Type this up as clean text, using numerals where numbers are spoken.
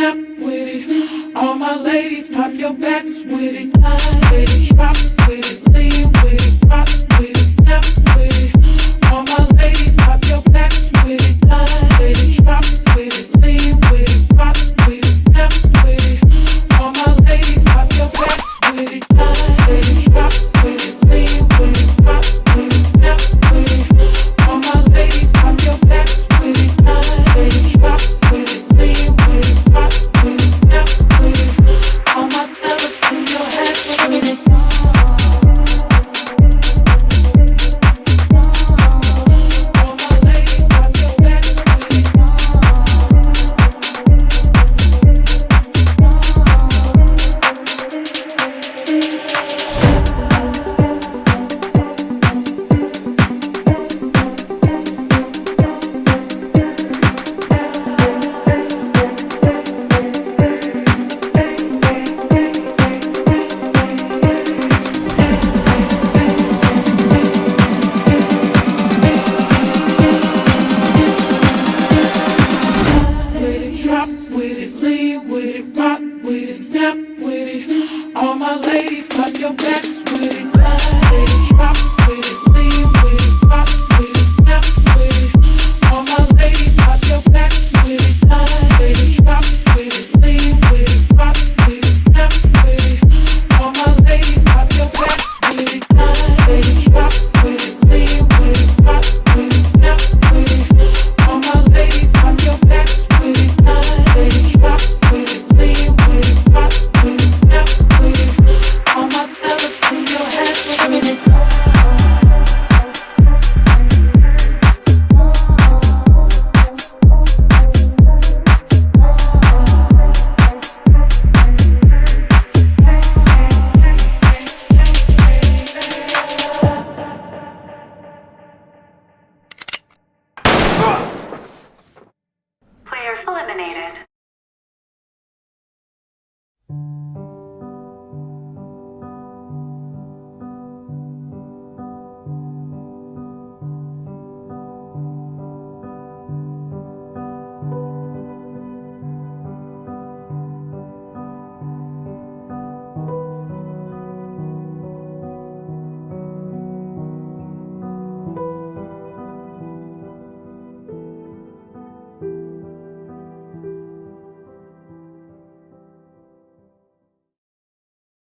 snap with it. All my ladies, pop your backs with it. Line with it, drop with it, lean with it, rock with it, snap with it. All my ladies, pop your backs with it. Line with it, drop with it, lean with it, rock with it, snap with it. All my ladies, pop your backs with it. Line with it, drop with it, lean with it, rock with it, snap with it. All my ladies, pop your backs with it. Line with it, drop with it, lean with it, rock with it, snap with it. All my fellas, in your hats with it. With it, rock with it, snap with it. All my ladies, pop your back